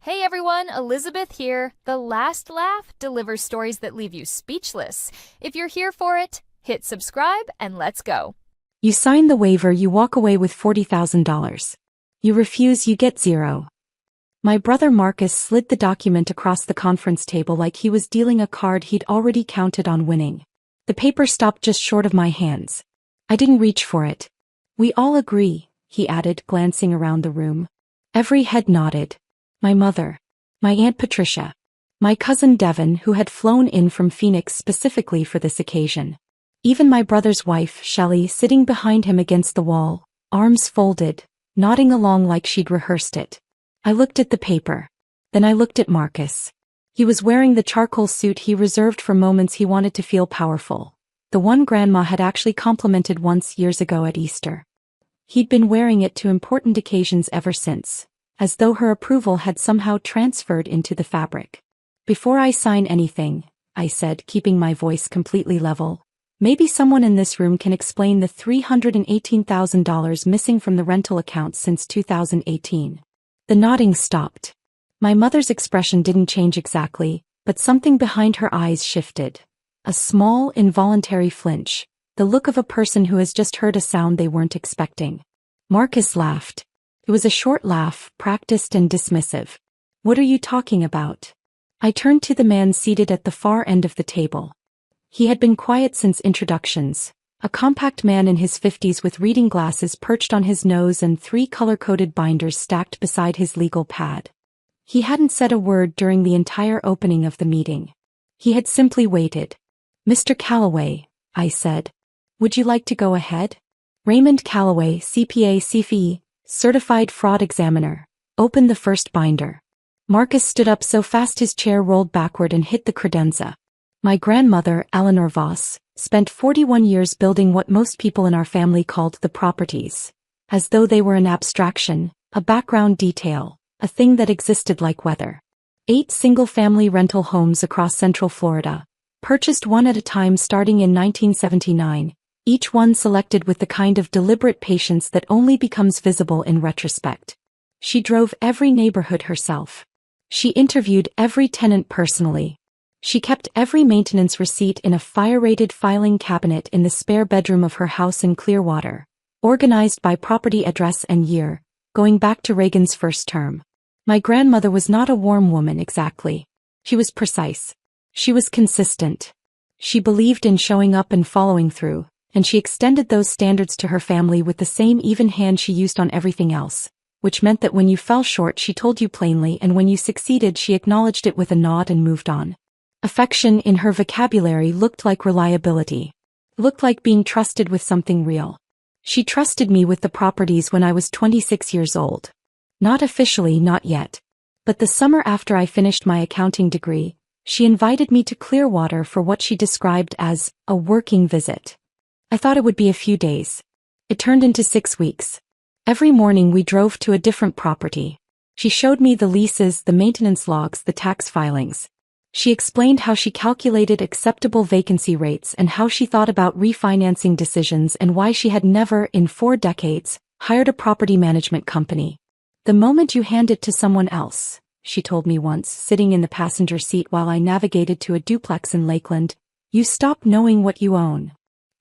Hey everyone, Elizabeth here. The Last Laugh delivers stories that leave you speechless. If you're here for it, hit subscribe and let's go. You sign the waiver, you walk away with $40,000. You refuse, you get zero. My brother Marcus slid the document across the conference table like he was dealing a card he'd already counted on winning. The paper stopped just short of my hands. I didn't reach for it. We all agree, he added, glancing around the room. Every head nodded. My mother, my Aunt Patricia, my cousin Devin, who had flown in from Phoenix specifically for this occasion. Even my brother's wife, Shelley, sitting behind him against the wall, arms folded, nodding along like she'd rehearsed it. I looked at the paper. Then I looked at Marcus. He was wearing the charcoal suit he reserved for moments he wanted to feel powerful. The one Grandma had actually complimented once years ago at Easter. He'd been wearing it to important occasions ever since, as though her approval had somehow transferred into the fabric. Before I sign anything, I said, keeping my voice completely level, maybe someone in this room can explain the $318,000 missing from the rental account since 2018. The nodding stopped. My mother's expression didn't change exactly, but something behind her eyes shifted. A small, involuntary flinch, the look of a person who has just heard a sound they weren't expecting. Marcus laughed. It was a short laugh, practiced and dismissive. What are you talking about? I turned to the man seated at the far end of the table. He had been quiet since introductions, a compact man in his 50s with reading glasses perched on his nose and 3 color-coded binders stacked beside his legal pad. He hadn't said a word during the entire opening of the meeting. He had simply waited. Mr. Calloway, I said. Would you like to go ahead? Raymond Calloway, CPA, CFE, Certified Fraud Examiner, opened the first binder. Marcus stood up so fast his chair rolled backward and hit the credenza. My grandmother, Eleanor Voss, spent 41 years building what most people in our family called the properties. As though they were an abstraction, a background detail, a thing that existed like weather. 8 single-family rental homes across Central Florida, purchased one at a time starting in 1979. Each one selected with the kind of deliberate patience that only becomes visible in retrospect. She drove every neighborhood herself. She interviewed every tenant personally. She kept every maintenance receipt in a fire-rated filing cabinet in the spare bedroom of her house in Clearwater, organized by property address and year, going back to Reagan's first term. My grandmother was not a warm woman exactly. She was precise. She was consistent. She believed in showing up and following through, and she extended those standards to her family with the same even hand she used on everything else, which meant that when you fell short she told you plainly, and when you succeeded she acknowledged it with a nod and moved on. Affection in her vocabulary looked like reliability. Looked like being trusted with something real. She trusted me with the properties when I was 26 years old. Not officially, not yet. But the summer after I finished my accounting degree, she invited me to Clearwater for what she described as a working visit. I thought it would be a few days. It turned into 6 weeks. Every morning we drove to a different property. She showed me the leases, the maintenance logs, the tax filings. She explained how she calculated acceptable vacancy rates and how she thought about refinancing decisions and why she had never, in 4 decades, hired a property management company. The moment you hand it to someone else, she told me once, sitting in the passenger seat while I navigated to a duplex in Lakeland, you stop knowing what you own.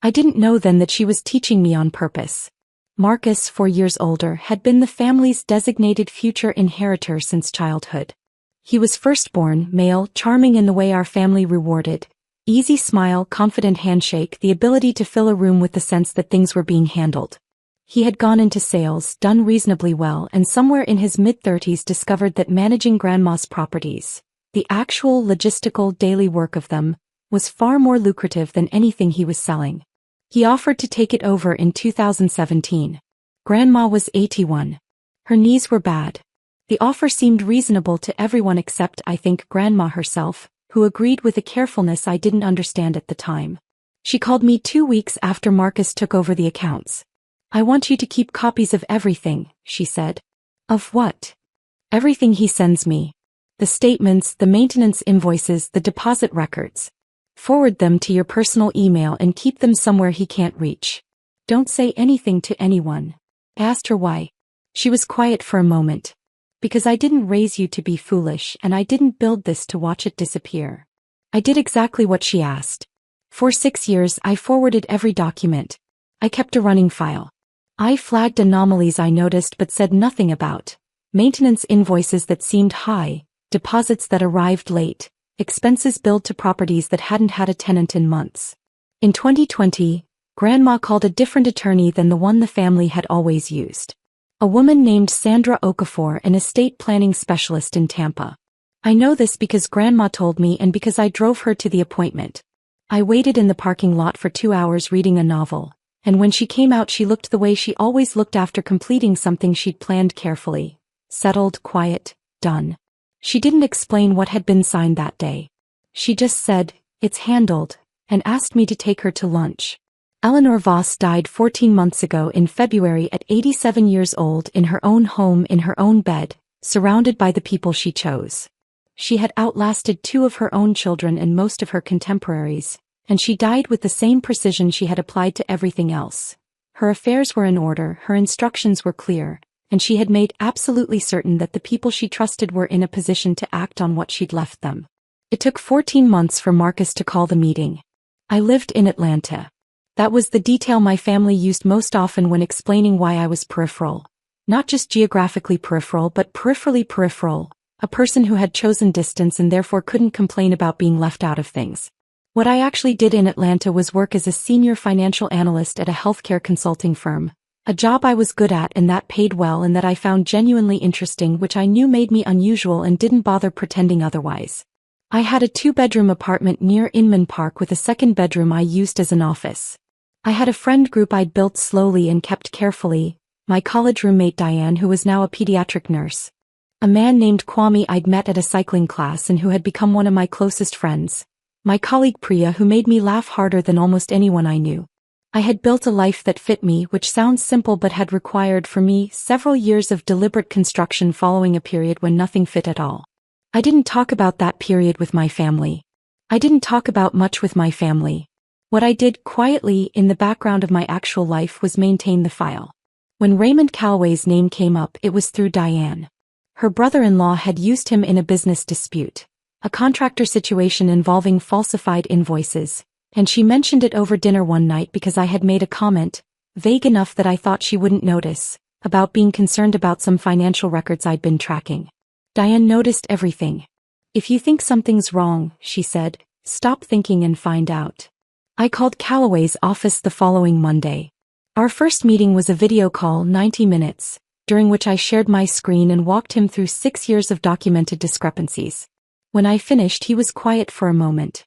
I didn't know then that she was teaching me on purpose. Marcus, 4 years older, had been the family's designated future inheritor since childhood. He was firstborn, male, charming in the way our family rewarded. Easy smile, confident handshake, the ability to fill a room with the sense that things were being handled. He had gone into sales, done reasonably well, and somewhere in his mid-30s discovered that managing Grandma's properties, the actual logistical daily work of them, was far more lucrative than anything he was selling. He offered to take it over in 2017. Grandma was 81. Her knees were bad. The offer seemed reasonable to everyone except, I think, Grandma herself, who agreed with a carefulness I didn't understand at the time. She called me 2 weeks after Marcus took over the accounts. I want you to keep copies of everything, she said. Of what? Everything he sends me. The statements, the maintenance invoices, the deposit records. Forward them to your personal email and keep them somewhere he can't reach. Don't say anything to anyone. I asked her why. She was quiet for a moment. Because I didn't raise you to be foolish and I didn't build this to watch it disappear. I did exactly what she asked. For 6 years I forwarded every document. I kept a running file. I flagged anomalies I noticed but said nothing about. Maintenance invoices that seemed high, deposits that arrived late, expenses billed to properties that hadn't had a tenant in months. In 2020, Grandma called a different attorney than the one the family had always used. A woman named Sandra Okafor, an estate planning specialist in Tampa. I know this because Grandma told me and because I drove her to the appointment. I waited in the parking lot for 2 hours reading a novel, and when she came out she looked the way she always looked after completing something she'd planned carefully. Settled, quiet, done. She didn't explain what had been signed that day. She just said, "It's handled," and asked me to take her to lunch. Eleanor Voss died 14 months ago in February at 87 years old in her own home in her own bed, surrounded by the people she chose. She had outlasted 2 of her own children and most of her contemporaries, and she died with the same precision she had applied to everything else. Her affairs were in order, her instructions were clear, and she had made absolutely certain that the people she trusted were in a position to act on what she'd left them. It took 14 months for Marcus to call the meeting. I lived in Atlanta. That was the detail my family used most often when explaining why I was peripheral. Not just geographically peripheral but peripherally peripheral, a person who had chosen distance and therefore couldn't complain about being left out of things. What I actually did in Atlanta was work as a senior financial analyst at a healthcare consulting firm, a job I was good at and that paid well and that I found genuinely interesting, which I knew made me unusual and didn't bother pretending otherwise. I had a 2-bedroom apartment near Inman Park with a 2nd bedroom I used as an office. I had a friend group I'd built slowly and kept carefully, my college roommate Diane, who was now a pediatric nurse. A man named Kwame I'd met at a cycling class and who had become one of my closest friends. My colleague Priya, who made me laugh harder than almost anyone I knew. I had built a life that fit me, which sounds simple but had required for me several years of deliberate construction following a period when nothing fit at all. I didn't talk about that period with my family. I didn't talk about much with my family. What I did quietly in the background of my actual life was maintain the file. When Raymond Calloway's name came up, it was through Diane. Her brother-in-law had used him in a business dispute, a contractor situation involving falsified invoices, and she mentioned it over dinner one night because I had made a comment, vague enough that I thought she wouldn't notice, about being concerned about some financial records I'd been tracking. Diane noticed everything. "If you think something's wrong," she said, "stop thinking and find out." I called Calloway's office the following Monday. Our first meeting was a video call, 90 minutes, during which I shared my screen and walked him through 6 years of documented discrepancies. When I finished, he was quiet for a moment.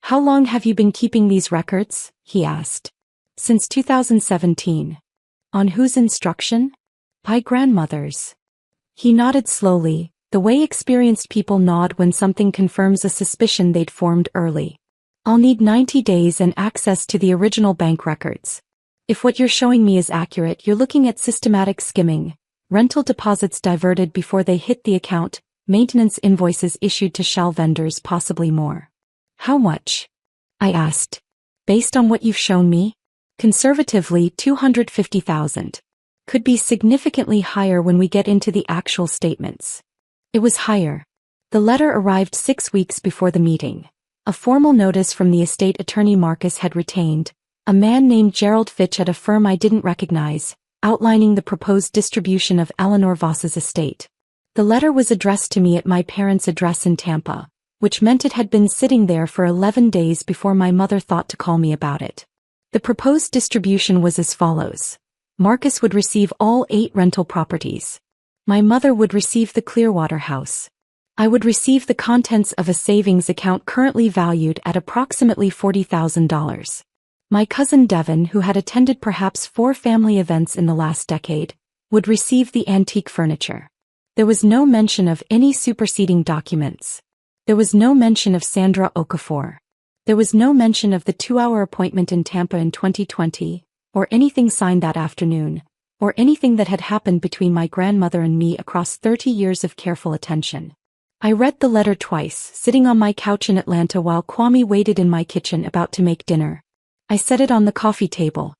"How long have you been keeping these records?" he asked. "Since 2017. "On whose instruction?" "My grandmother's." He nodded slowly, the way experienced people nod when something confirms a suspicion they'd formed early. "I'll need 90 days and access to the original bank records. If what you're showing me is accurate, you're looking at systematic skimming, rental deposits diverted before they hit the account, maintenance invoices issued to shell vendors, possibly more." "How much?" I asked. "Based on what you've shown me?" "Conservatively, 250,000. Could be significantly higher when we get into the actual statements." It was higher. The letter arrived 6 weeks before the meeting. A formal notice from the estate attorney Marcus had retained, a man named Gerald Fitch at a firm I didn't recognize, outlining the proposed distribution of Eleanor Voss's estate. The letter was addressed to me at my parents' address in Tampa, which meant it had been sitting there for 11 days before my mother thought to call me about it. The proposed distribution was as follows. Marcus would receive all 8 rental properties. My mother would receive the Clearwater house. I would receive the contents of a savings account currently valued at approximately $40,000. My cousin Devin, who had attended perhaps 4 family events in the last decade, would receive the antique furniture. There was no mention of any superseding documents. There was no mention of Sandra Okafor. There was no mention of the 2-hour appointment in Tampa in 2020, or anything signed that afternoon, or anything that had happened between my grandmother and me across 30 years of careful attention. I read the letter twice, sitting on my couch in Atlanta while Kwame waited in my kitchen about to make dinner. I set it on the coffee table.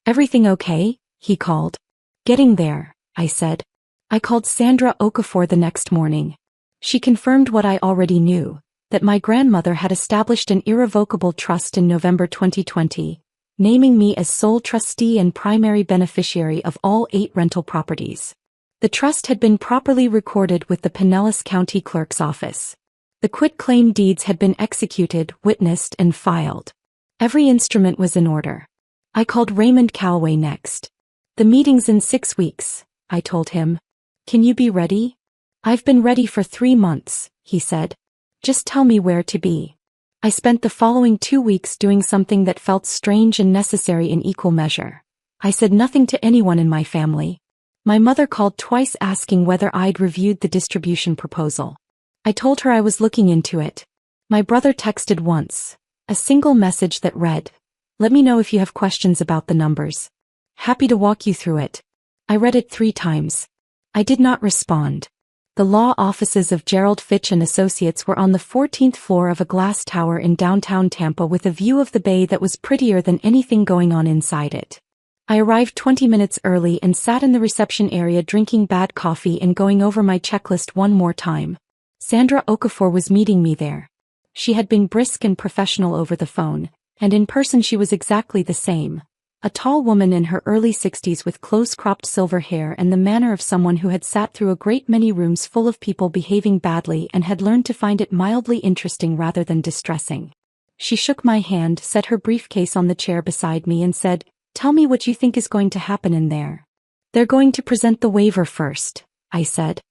"Everything okay?" he called. "Getting there," I said. I called Sandra Okafor the next morning. She confirmed what I already knew, that my grandmother had established an irrevocable trust in November 2020, naming me as sole trustee and primary beneficiary of all 8 rental properties. The trust had been properly recorded with the Pinellas County Clerk's Office. The quitclaim deeds had been executed, witnessed, and filed. Every instrument was in order. I called Raymond Calloway next. "The meeting's in 6 weeks," I told him. "Can you be ready?" "I've been ready for 3 months," he said. "Just tell me where to be." I spent the following 2 weeks doing something that felt strange and necessary in equal measure. I said nothing to anyone in my family. My mother called twice asking whether I'd reviewed the distribution proposal. I told her I was looking into it. My brother texted once, a single message that read, "Let me know if you have questions about the numbers. Happy to walk you through it." I read it 3 times. I did not respond. The law offices of Gerald Fitch and Associates were on the 14th floor of a glass tower in downtown Tampa with a view of the bay that was prettier than anything going on inside it. I arrived 20 minutes early and sat in the reception area drinking bad coffee and going over my checklist one more time. Sandra Okafor was meeting me there. She had been brisk and professional over the phone, and in person she was exactly the same. A tall woman in her early 60s with close-cropped silver hair and the manner of someone who had sat through a great many rooms full of people behaving badly and had learned to find it mildly interesting rather than distressing. She shook my hand, set her briefcase on the chair beside me and said, "Tell me what you think is going to happen in there." "They're going to present the waiver first," I said.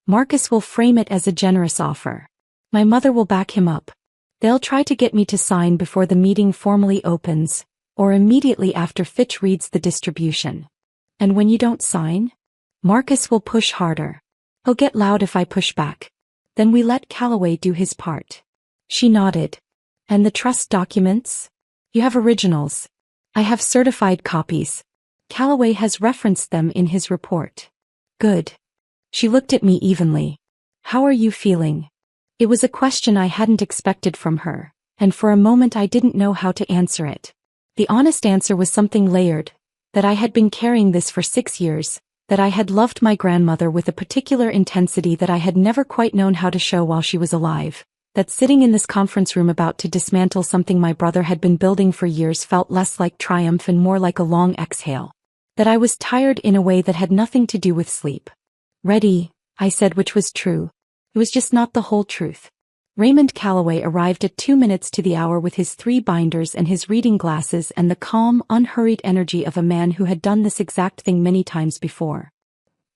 "Marcus will frame it as a generous offer. My mother will back him up. They'll try to get me to sign before the meeting formally opens, or immediately after Fitch reads the distribution. And when you don't sign, Marcus will push harder. He'll get loud if I push back. Then we let Calloway do his part." She nodded. "And the trust documents? You have originals." "I have certified copies. Calloway has referenced them in his report." "Good." She looked at me evenly. "How are you feeling?" It was a question I hadn't expected from her, and for a moment I didn't know how to answer it. The honest answer was something layered, that I had been carrying this for 6 years, that I had loved my grandmother with a particular intensity that I had never quite known how to show while she was alive, that sitting in this conference room about to dismantle something my brother had been building for years felt less like triumph and more like a long exhale, that I was tired in a way that had nothing to do with sleep. "Ready," I said, which was true. It was just not the whole truth. Raymond Calloway arrived at 2 minutes to the hour with his 3 binders and his reading glasses and the calm, unhurried energy of a man who had done this exact thing many times before.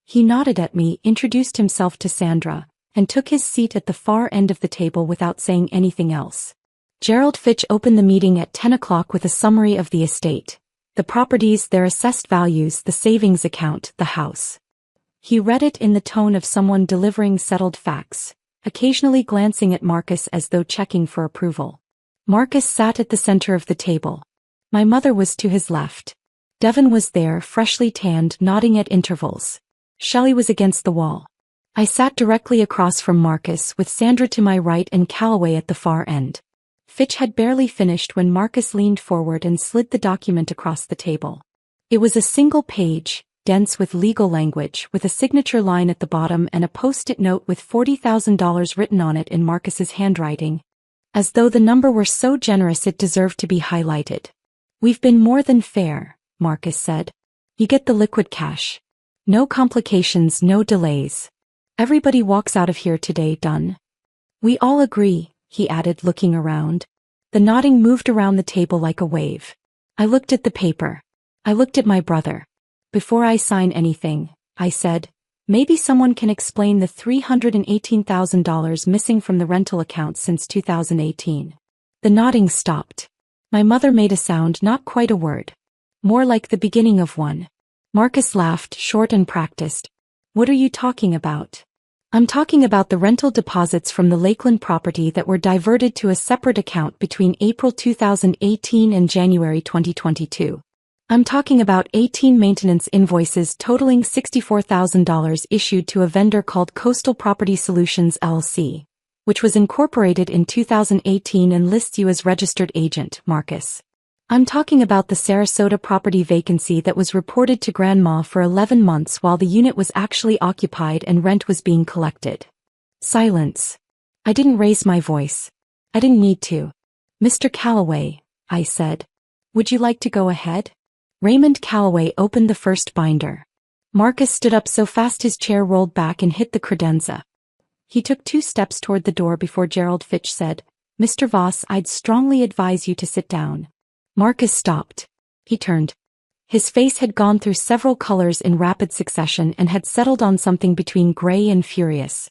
He nodded at me, introduced himself to Sandra, and took his seat at the far end of the table without saying anything else. Gerald Fitch opened the meeting at 10 o'clock with a summary of the estate, the properties, their assessed values, the savings account, the house. He read it in the tone of someone delivering settled facts, occasionally glancing at Marcus as though checking for approval. Marcus sat at the center of the table. My mother was to his left. Devon was there, freshly tanned, nodding at intervals. Shelley was against the wall. I sat directly across from Marcus, with Sandra to my right and Calloway at the far end. Fitch had barely finished when Marcus leaned forward and slid the document across the table. It was a single page, dense with legal language, with a signature line at the bottom and a post-it note with $40,000 written on it in Marcus's handwriting. As though the number were so generous it deserved to be highlighted. "We've been more than fair," Marcus said. "You get the liquid cash. No complications, no delays. Everybody walks out of here today done." "We all agree," he added, looking around. The nodding moved around the table like a wave. I looked at the paper. I looked at my brother. "Before I sign anything," I said, "maybe someone can explain the $318,000 missing from the rental account since 2018. The nodding stopped. My mother made a sound, not quite a word. More like the beginning of one. Marcus laughed, short and practiced. "What are you talking about?" "I'm talking about the rental deposits from the Lakeland property that were diverted to a separate account between April 2018 and January 2022. I'm talking about 18 maintenance invoices totaling $64,000 issued to a vendor called Coastal Property Solutions LLC, which was incorporated in 2018 and lists you as registered agent, Marcus." I'm talking about the Sarasota property vacancy that was reported to Grandma for 11 months while the unit was actually occupied and rent was being collected. Silence. I didn't raise my voice. I didn't need to. Mr. Calloway, I said. Would you like to go ahead? Raymond Calloway opened the first binder. Marcus stood up so fast his chair rolled back and hit the credenza. He took 2 steps toward the door before Gerald Fitch said, Mr. Voss, I'd strongly advise you to sit down. Marcus stopped. He turned. His face had gone through several colors in rapid succession and had settled on something between gray and furious.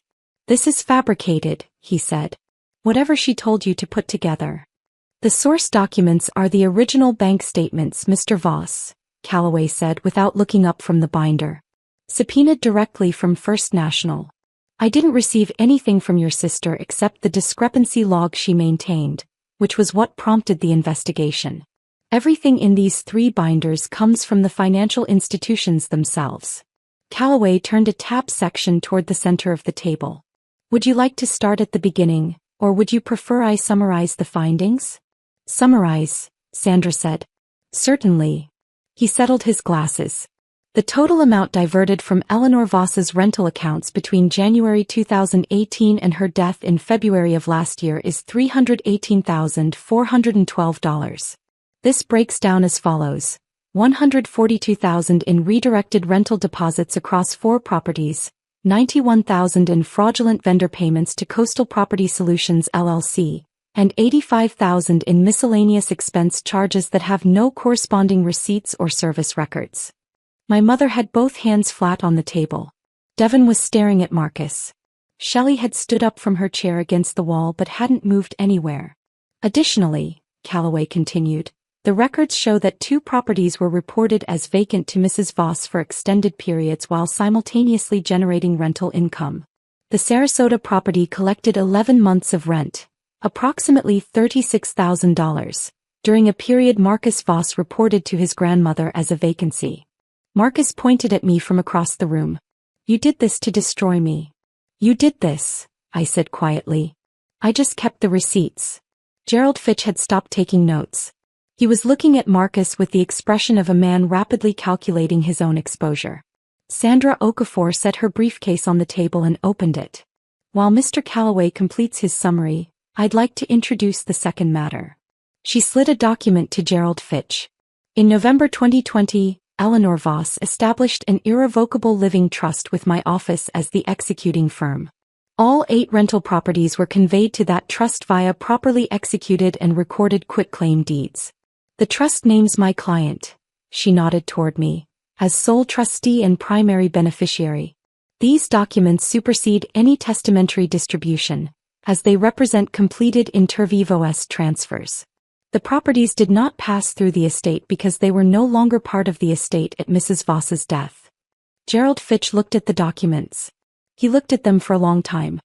This is fabricated, he said. Whatever she told you to put together. The source documents are the original bank statements, Mr. Voss, Calloway said without looking up from the binder. Subpoenaed directly from First National. I didn't receive anything from your sister except the discrepancy log she maintained, which was what prompted the investigation. Everything in these 3 binders comes from the financial institutions themselves. Calloway turned a tab section toward the center of the table. Would you like to start at the beginning, or would you prefer I summarize the findings? Summarize, Sandra said. Certainly. He settled his glasses. The total amount diverted from Eleanor Voss's rental accounts between January 2018 and her death in February of last year is $318,412. This breaks down as follows. $142,000 in redirected rental deposits across 4 properties, $91,000 in fraudulent vendor payments to Coastal Property Solutions LLC, and $85,000 in miscellaneous expense charges that have no corresponding receipts or service records. My mother had both hands flat on the table. Devon was staring at Marcus. Shelley had stood up from her chair against the wall but hadn't moved anywhere. Additionally, Calloway continued, the records show that 2 properties were reported as vacant to Mrs. Voss for extended periods while simultaneously generating rental income. The Sarasota property collected 11 months of rent, approximately $36,000, during a period Marcus Voss reported to his grandmother as a vacancy. Marcus pointed at me from across the room. You did this to destroy me. You did this, I said quietly. I just kept the receipts. Gerald Fitch had stopped taking notes. He was looking at Marcus with the expression of a man rapidly calculating his own exposure. Sandra Okafor set her briefcase on the table and opened it. While Mr. Calloway completes his summary, I'd like to introduce the second matter. She slid a document to Gerald Fitch. In November 2020, Eleanor Voss established an irrevocable living trust with my office as the executing firm. All 8 rental properties were conveyed to that trust via properly executed and recorded quitclaim deeds. The trust names my client, she nodded toward me, as sole trustee and primary beneficiary. These documents supersede any testamentary distribution, as they represent completed inter vivos transfers. The properties did not pass through the estate because they were no longer part of the estate at Mrs. Voss's death. Gerald Fitch looked at the documents. He looked at them for a long time.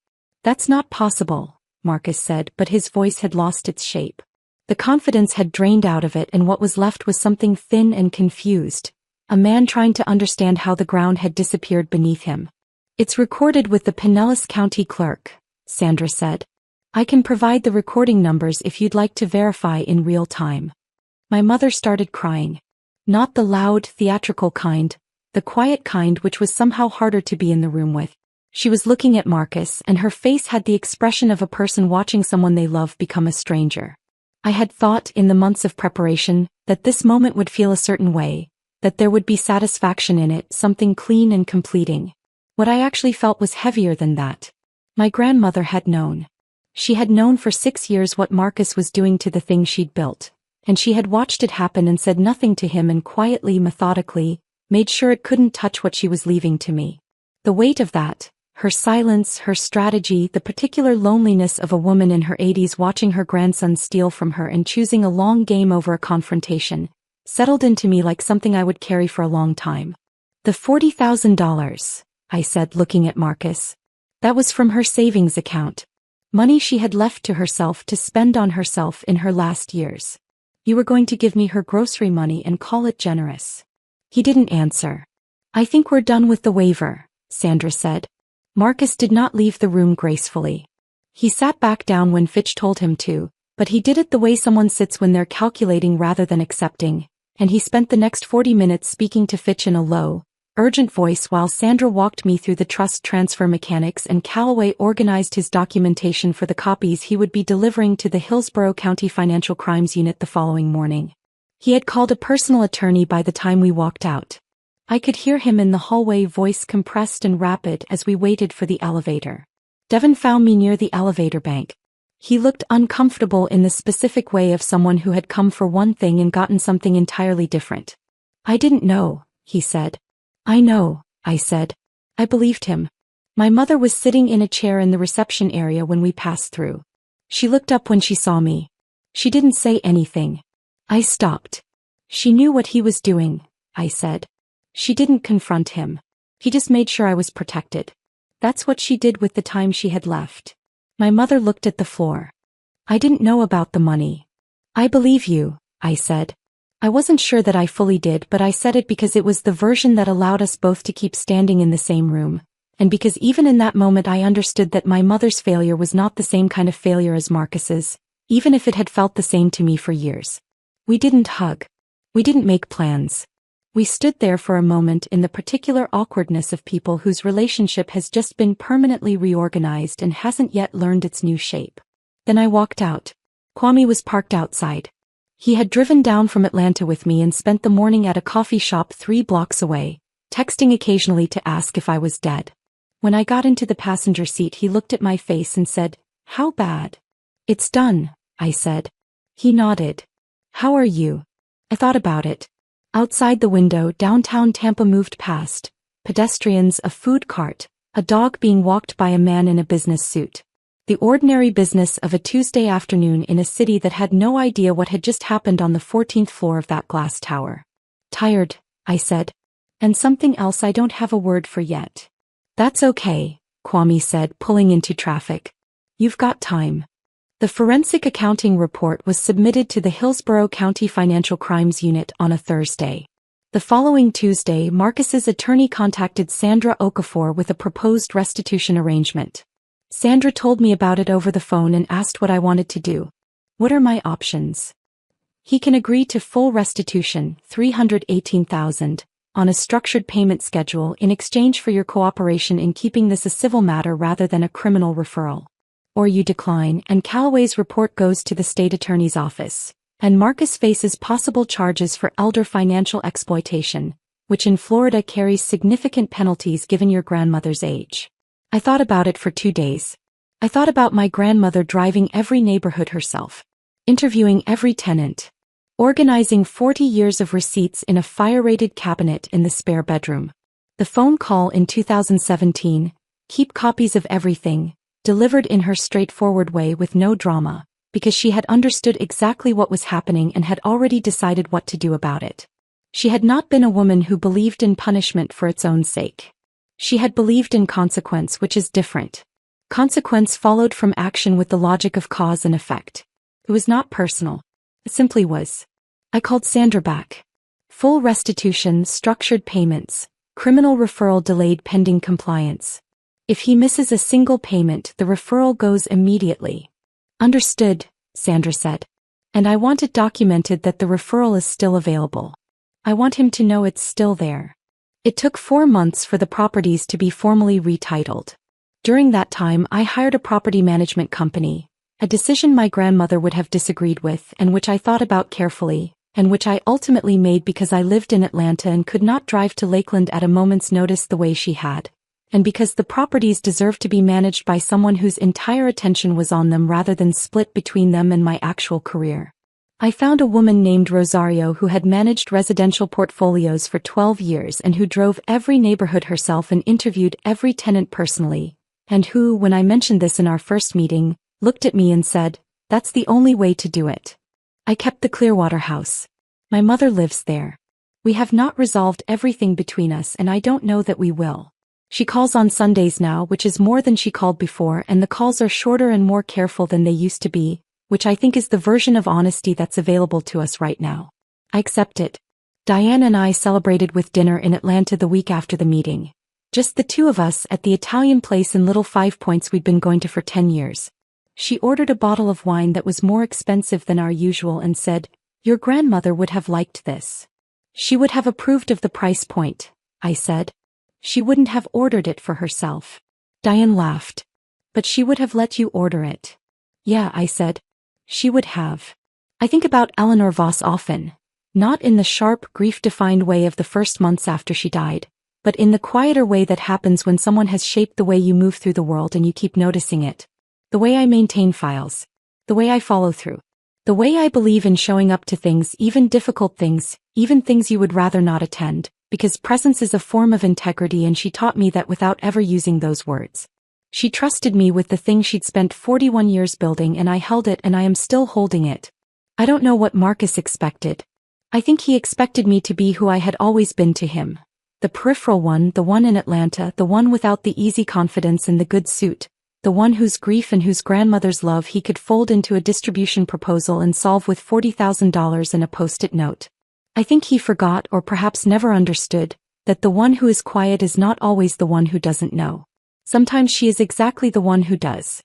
That's not possible, Marcus said, but his voice had lost its shape. The confidence had drained out of it and what was left was something thin and confused, a man trying to understand how the ground had disappeared beneath him. It's recorded with the Pinellas County Clerk, Sandra said. I can provide the recording numbers if you'd like to verify in real time. My mother started crying. Not the loud, theatrical kind, the quiet kind which was somehow harder to be in the room with. She was looking at Marcus and her face had the expression of a person watching someone they love become a stranger. I had thought in the months of preparation that this moment would feel a certain way, that there would be satisfaction in it, something clean and completing. What I actually felt was heavier than that. My grandmother had known. She had known for 6 years what Marcus was doing to the thing she'd built, and she had watched it happen and said nothing to him and quietly, methodically, made sure it couldn't touch what she was leaving to me. The weight of that, her silence, her strategy, the particular loneliness of a woman in her 80s watching her grandson steal from her and choosing a long game over a confrontation, settled into me like something I would carry for a long time. The $40,000, I said looking at Marcus. That was from her savings account. Money she had left to herself to spend on herself in her last years. You were going to give me her grocery money and call it generous. He didn't answer. I think we're done with the waiver, Sandra said. Marcus did not leave the room gracefully. He sat back down when Fitch told him to, But he did it the way someone sits when they're calculating rather than accepting, and he spent the next 40 minutes speaking to Fitch in a low, urgent voice while Sandra walked me through the trust transfer mechanics and Calloway organized his documentation for the copies he would be delivering to the Hillsborough County Financial Crimes Unit the following morning. He had called a personal attorney by the time we walked out. I could hear him in the hallway, voice compressed and rapid as we waited for the elevator. Devin found me near the elevator bank. He looked uncomfortable in the specific way of someone who had come for one thing and gotten something entirely different. I didn't know, he said. I know, I said. I believed him. My mother was sitting in a chair in the reception area when we passed through. She looked up when she saw me. She didn't say anything. I stopped. She knew what he was doing, I said. She didn't confront him. He just made sure I was protected. That's what she did with the time she had left. My mother looked at the floor. I didn't know about the money. I believe you, I said. I wasn't sure that I fully did, but I said it because it was the version that allowed us both to keep standing in the same room, and because even in that moment I understood that my mother's failure was not the same kind of failure as Marcus's, even if it had felt the same to me for years. We didn't hug. We didn't make plans. We stood there for a moment in the particular awkwardness of people whose relationship has just been permanently reorganized and hasn't yet learned its new shape. Then I walked out. Kwame was parked outside. He had driven down from Atlanta with me and spent the morning at a coffee shop 3 blocks away, texting occasionally to ask if I was dead. When I got into the passenger seat, he looked at my face and said, "How bad?" "It's done," I said. He nodded. "How are you?" I thought about it. Outside the window, downtown Tampa moved past, pedestrians, a food cart, a dog being walked by a man in a business suit. The ordinary business of a Tuesday afternoon in a city that had no idea what had just happened on the 14th floor of that glass tower. "Tired," I said. "And something else I don't have a word for yet." "That's okay," Kwame said, pulling into traffic. "You've got time." The forensic accounting report was submitted to the Hillsborough County Financial Crimes Unit on a Thursday. The following Tuesday, Marcus's attorney contacted Sandra Okafor with a proposed restitution arrangement. Sandra told me about it over the phone and asked what I wanted to do. "What are my options?" "He can agree to full restitution, $318,000, on a structured payment schedule in exchange for your cooperation in keeping this a civil matter rather than a criminal referral. Or you decline and Calloway's report goes to the state attorney's office, and Marcus faces possible charges for elder financial exploitation, which in Florida carries significant penalties given your grandmother's age." I thought about it for 2 days. I thought about my grandmother driving every neighborhood herself, interviewing every tenant, organizing 40 years of receipts in a fire-rated cabinet in the spare bedroom. The phone call in 2017, "Keep copies of everything," delivered in her straightforward way with no drama, because she had understood exactly what was happening and had already decided what to do about it. She had not been a woman who believed in punishment for its own sake. She had believed in consequence, which is different. Consequence followed from action with the logic of cause and effect. It was not personal. It simply was. I called Sandra back. Full restitution, structured payments, criminal referral delayed pending compliance. If he misses a single payment, the referral goes immediately. "Understood," Sandra said. "And I want it documented that the referral is still available. I want him to know it's still there." It took 4 months for the properties to be formally retitled. During that time, I hired a property management company, a decision my grandmother would have disagreed with and which I thought about carefully, and which I ultimately made because I lived in Atlanta and could not drive to Lakeland at a moment's notice the way she had, and because the properties deserved to be managed by someone whose entire attention was on them rather than split between them and my actual career. I found a woman named Rosario who had managed residential portfolios for 12 years and who drove every neighborhood herself and interviewed every tenant personally, and who, when I mentioned this in our first meeting, looked at me and said, "That's the only way to do it." I kept the Clearwater house. My mother lives there. We have not resolved everything between us, and I don't know that we will. She calls on Sundays now, which is more than she called before, and the calls are shorter and more careful than they used to be, which I think is the version of honesty that's available to us right now. I accept it. Diane and I celebrated with dinner in Atlanta the week after the meeting. Just the two of us at the Italian place in Little 5 Points we'd been going to for 10 years. She ordered a bottle of wine that was more expensive than our usual and said, "Your grandmother would have liked this. She would have approved of the price point," I said. "She wouldn't have ordered it for herself." Diane laughed. "But she would have let you order it." "Yeah," I said. "She would have." I think about Eleanor Voss often. Not in the sharp, grief-defined way of the first months after she died, but in the quieter way that happens when someone has shaped the way you move through the world and you keep noticing it. The way I maintain files. The way I follow through. The way I believe in showing up to things, even difficult things, even things you would rather not attend, because presence is a form of integrity, and she taught me that without ever using those words. She trusted me with the thing she'd spent 41 years building, and I held it, and I am still holding it. I don't know what Marcus expected. I think he expected me to be who I had always been to him. The peripheral one, the one in Atlanta, the one without the easy confidence and the good suit. The one whose grief and whose grandmother's love he could fold into a distribution proposal and solve with $40,000 and a post-it note. I think he forgot, or perhaps never understood, that the one who is quiet is not always the one who doesn't know. Sometimes she is exactly the one who does.